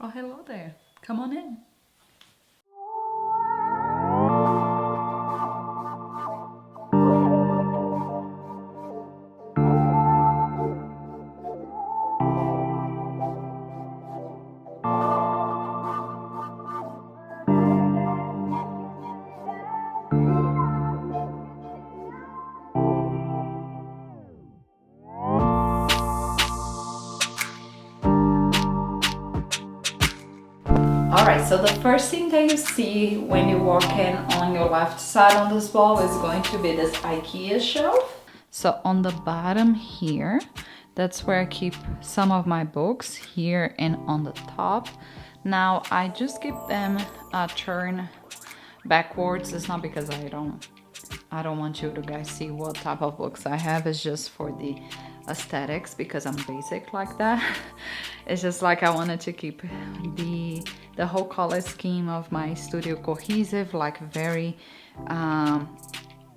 Oh, hello there. Come on in. Alright, so the first thing that you see when you walk in on your left side on this wall is going to be this IKEA shelf. So on the bottom here, that's where I keep some of my books, here and on the top. Now I just keep them turned backwards. It's not because I don't want you to guys see what type of books I have. It's just for the aesthetics, because I'm basic like that. It's just like I wanted to keep the whole color scheme of my studio cohesive, like very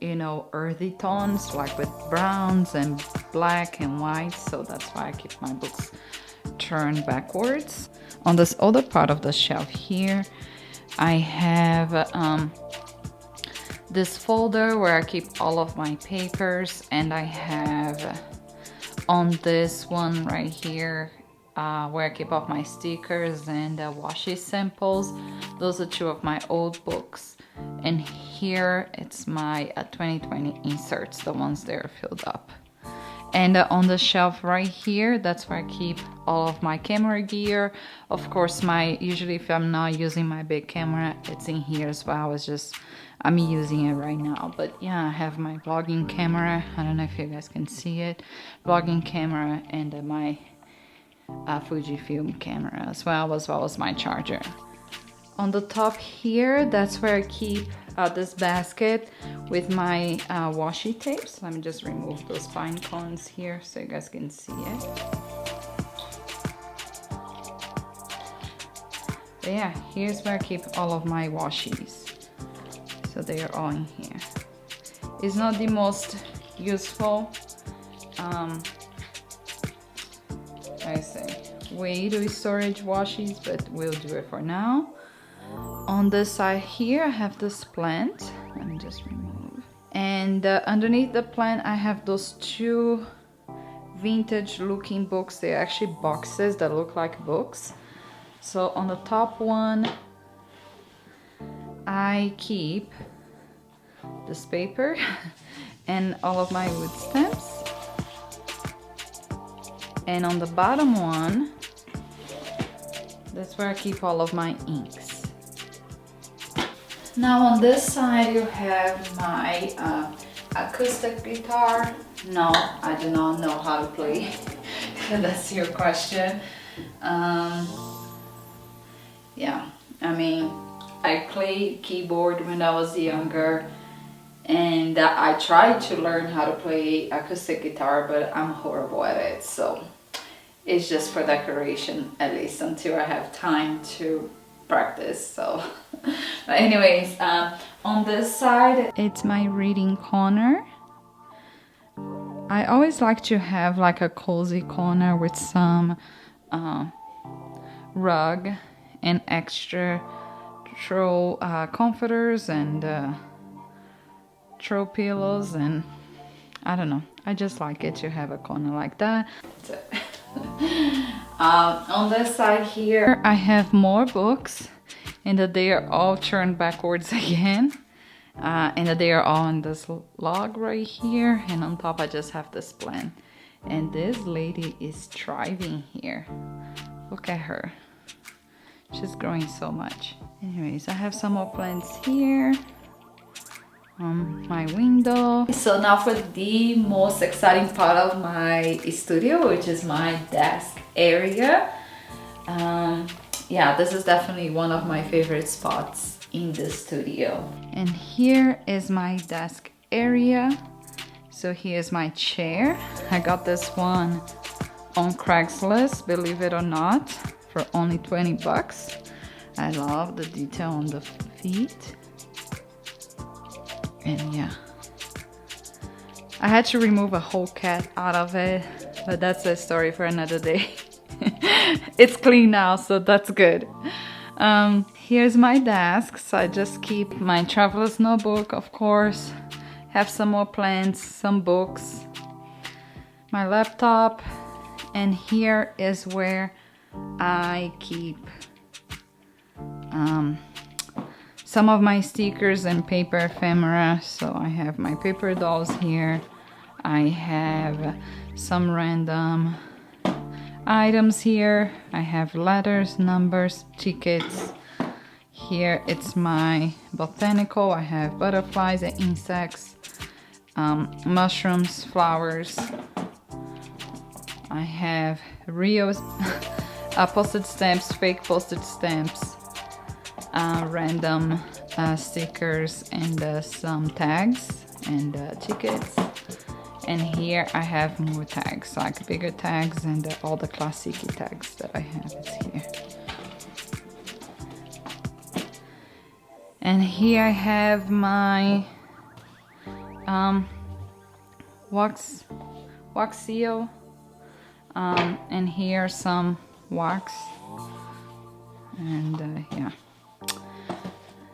you know, earthy tones, like with browns and black and white. So that's why I keep my books turned backwards. On this other part of the shelf here, I have this folder where I keep all of my papers, and I have on this one right here where I keep all my stickers and washi samples. Those are two of my old books, and here it's my 2020 inserts, the ones that are filled up. And on the shelf right here, that's where I keep all of my camera gear. Of course, usually if I'm not using my big camera, it's in here as well. I'm using it right now. But yeah, I have my vlogging camera. I don't know if you guys can see it. Vlogging camera, and my Fujifilm camera as well as my charger. On the top here, that's where I keep this basket with my washi tapes. Let me just remove those pine cones here so you guys can see it. But yeah, here's where I keep all of my washies. So they are all in here. It's not the most useful way to storage washies, but we'll do it for now. On this side here, I have this plant. Let me just remove. And underneath the plant, I have those two vintage looking books. They're actually boxes that look like books. So on the top one, I keep this paper and all of my wood stamps. And on the bottom one, that's where I keep all of my inks. Now on this side you have my acoustic guitar. No, I do not know how to play. That's your question. Yeah, I mean, I played keyboard when I was younger, and I tried to learn how to play acoustic guitar, but I'm horrible at it. So it's just for decoration, at least until I have time to practice. So but anyways, on this side, it's my reading corner. I always like to have like a cozy corner with some rug and extra throw comforters and throw pillows, and I don't know, I just like it to have a corner like that. On this side here, I have more books, and that they are all turned backwards again, and that they are all on this log right here, and on top I just have this plant. And this lady is thriving here. Look at her, she's growing so much. Anyways, I have some more plants here on my window. So now for the most exciting part of my studio, which is my desk area. Yeah, this is definitely one of my favorite spots in the studio. And here is my desk area. So here's my chair. I got this one on Craigslist, believe it or not, for only 20 bucks. I love the detail on the feet. And yeah, I had to remove a whole cat out of it, but that's a story for another day. It's clean now, so that's good. Here's my desk. So I just keep my traveler's notebook, of course. Have some more plants, some books, my laptop, and here is where I keep some of my stickers and paper ephemera. So I have my paper dolls here. I have some random items here. I have letters, numbers, tickets. Here it's my botanical. I have butterflies and insects, mushrooms, flowers. I have real postage stamps, fake postage stamps, random stickers, and some tags and tickets. And here I have more tags, like bigger tags, and all the classic tags that I have is here. And here I have my wax seal, and here some wax, and yeah,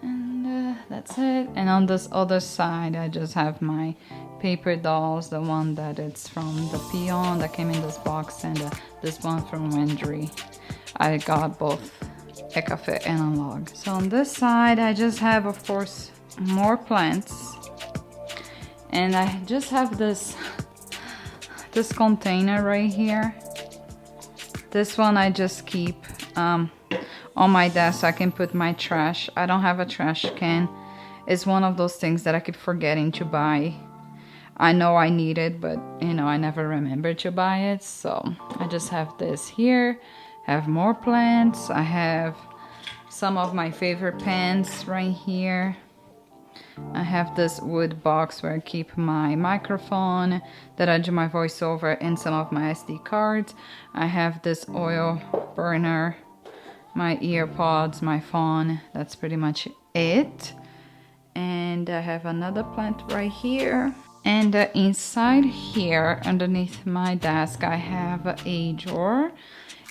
and that's it. And on this other side I just have my paper dolls, the one that it's from the Peon that came in this box, and this one from Wendry. I got both Ecafé and Analog. So on this side I just have, of course, more plants, and I just have this container right here. This one I just keep on my desk so I can put my trash. I don't have a trash can. It's one of those things that I keep forgetting to buy. I know I need it, but you know, I never remember to buy it. So I just have this here. Have more plants. I have some of my favorite pens right here. I have this wood box where I keep my microphone that I do my voiceover, and some of my SD cards. I have this oil burner, my earpods, my phone. That's pretty much it. And I have another plant right here. And inside here, underneath my desk, I have a drawer.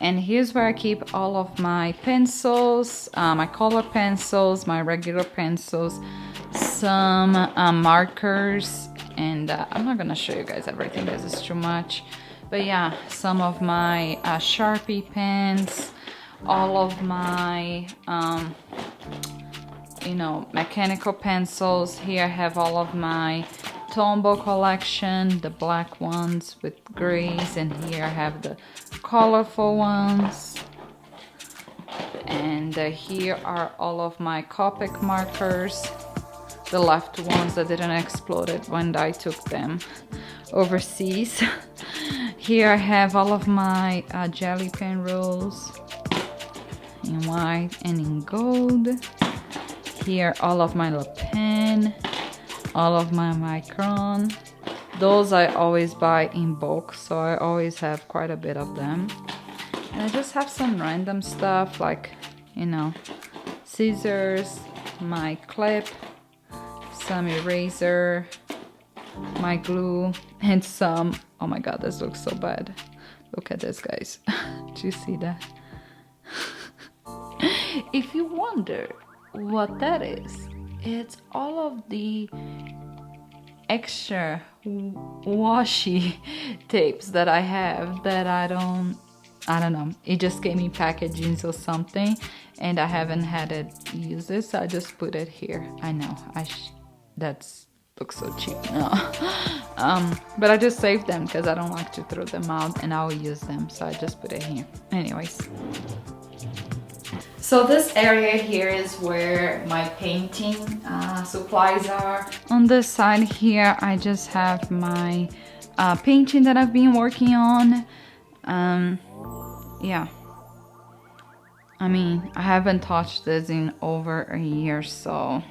And here's where I keep all of my pencils, my color pencils, my regular pencils, some markers, and I'm not gonna show you guys everything because it's too much. But yeah, some of my Sharpie pens, all of my mechanical pencils. Here I have all of my Tombow collection, the black ones with grays, and here I have the colorful ones. And here are all of my Copic markers, the left ones that didn't explode when I took them overseas. Here I have all of my jelly pen rolls in white and in gold. Here all of my Le Pen, all of my Micron. Those I always buy in bulk, so I always have quite a bit of them. And I just have some random stuff like, scissors, my clip, some eraser, my glue, and some, oh my god, this looks so bad. Look at this, guys. Do you see that? If you wonder what that is, it's all of the extra washi tapes that I have that I don't know, it just came in packaging or something, and I haven't had it use it, so I just put it here. I know that's looks so cheap now. But I just saved them because I don't like to throw them out, and I'll use them, so I just put it here. Anyways, so this area here is where my painting supplies are. On this side here, I just have my painting that I've been working on. Yeah, I mean, I haven't touched this in over a year, so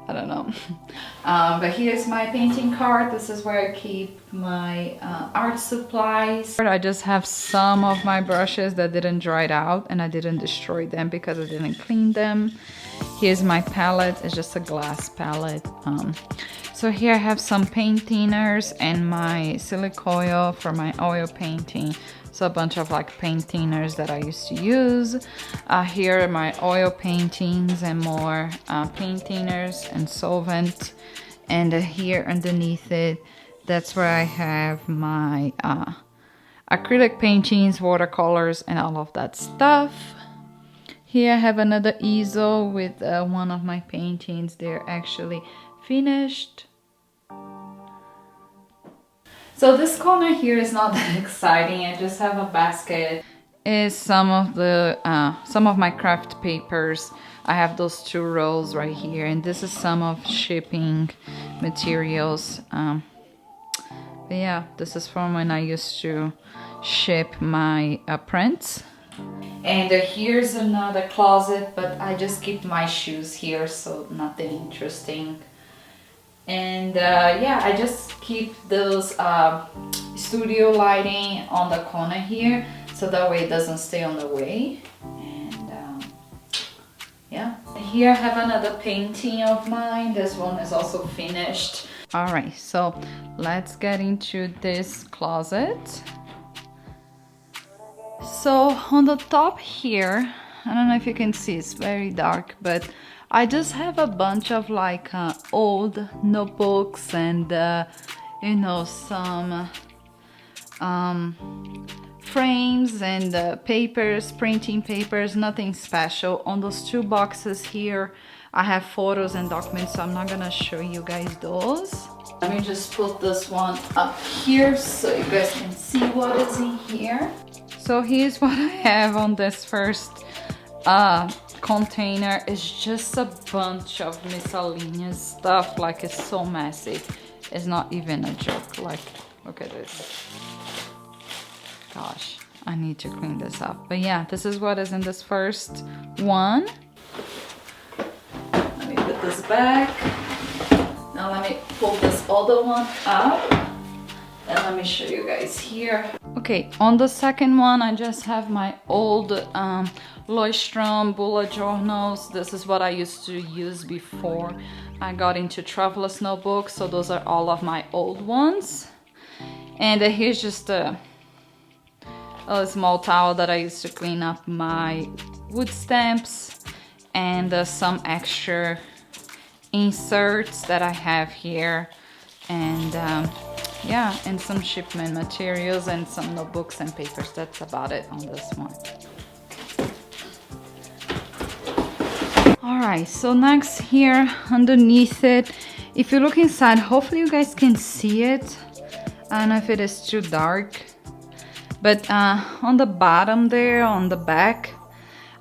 I don't know. But here's my painting card. This is where I keep my art supplies. I just have some of my brushes that didn't dry out, and I didn't destroy them because I didn't clean them. Here's my palette. It's just a glass palette. So here I have some paint thinners and my silica oil for my oil painting. So a bunch of like paint thinners that I used to use. Here are my oil paintings and more paint thinners and solvent. And here underneath it, that's where I have my acrylic paintings, watercolors, and all of that stuff. Here I have another easel with one of my paintings. They're actually finished. So this corner here is not that exciting. I just have a basket. Is some of my craft papers. I have those 2 rolls right here, and this is some of shipping materials. But yeah, this is from when I used to ship my prints. And here's another closet, but I just keep my shoes here, so nothing interesting. And yeah, I just keep those studio lighting on the corner here, so that way it doesn't stay on the way. And yeah, here I have another painting of mine. This one is also finished. All right, so let's get into this closet. So on the top here, I don't know if you can see, it's very dark, but I just have a bunch of like old notebooks and you know, some frames and papers, printing papers, nothing special. On those 2 boxes here, I have photos and documents, so I'm not gonna show you guys those. Let me just put this one up here so you guys can see what is in here. So here's what I have on this first container. It's just a bunch of miscellaneous stuff. Like, it's so messy. It's not even a joke. Like, look at this. Gosh, I need to clean this up. But yeah, this is what is in this first one. Let me put this back. Now let me pull this other one up. And let me show you guys here. Okay, on the second one, I just have my old Leuchtturm bullet journals. This is what I used to use before I got into traveler's notebooks. So those are all of my old ones. And here's just a small towel that I used to clean up my wood stamps, and some extra inserts that I have here. And yeah, and some shipment materials and some notebooks and papers. That's about it on this one. All right, so next here underneath it, if you look inside, hopefully you guys can see it. I don't know if it is too dark, but on the bottom there, on the back,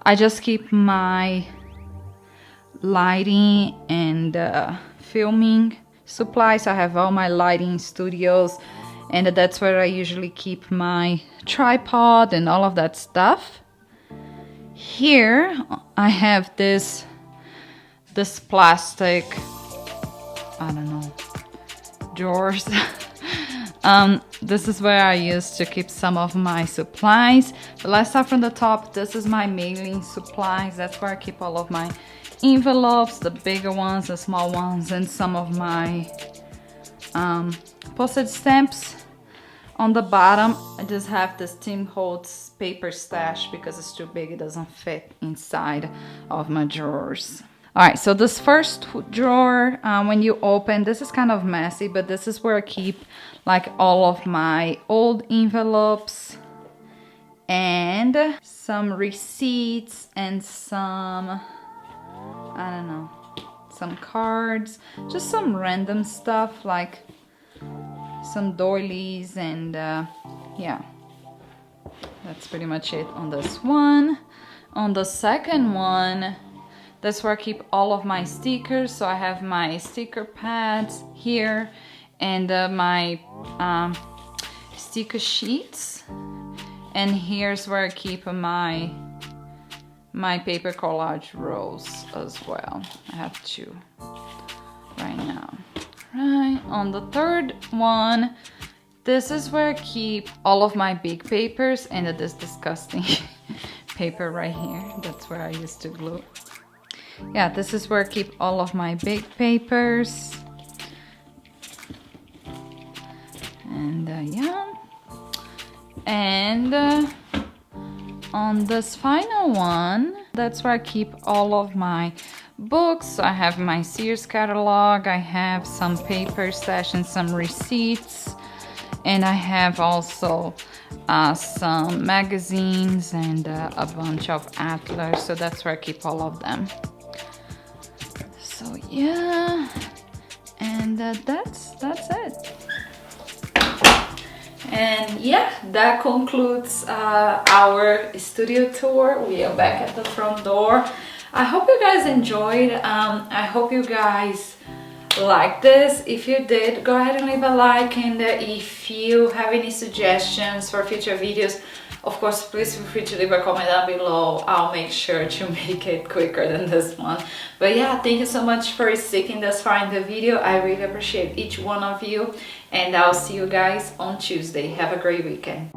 I just keep my lighting and filming supplies. I have all my lighting studios, and that's where I usually keep my tripod and all of that stuff. Here I have this plastic, I don't know, drawers. This is where I used to keep some of my supplies. But let's start from the top. This is my mailing supplies. That's where I keep all of my envelopes, the bigger ones, the small ones, and some of my postage stamps. On the bottom, I just have this Tim Holtz paper stash because it's too big, it doesn't fit inside of my drawers. All right, so this first drawer, when you open, this is kind of messy, but this is where I keep like all of my old envelopes and some receipts and some, I don't know, some cards, just some random stuff like some doilies, and yeah, that's pretty much it on this one. On the second one, that's where I keep all of my stickers. So I have my sticker pads here and my sticker sheets, and here's where I keep my paper collage rolls as well. I have two right now. Right, on the third one, this is where I keep all of my big papers and this disgusting paper right here. That's where I used to glue. Yeah, this is where I keep all of my big papers. And yeah, And on this final one, that's where I keep all of my books. I have my Sears catalog, I have some paper stash and some receipts, and I have also some magazines and a bunch of atlas, so that's where I keep all of them. So yeah, and that's it. And yeah, that concludes our studio tour. We are back at the front door. I hope you guys enjoyed. I hope you guys liked this. If you did, go ahead and leave a like, and if you have any suggestions for future videos, of course, please feel free to leave a comment down below. I'll make sure to make it quicker than this one. But yeah, thank you so much for sticking this far in the video. I really appreciate each one of you, and I'll see you guys on Tuesday. Have a great weekend.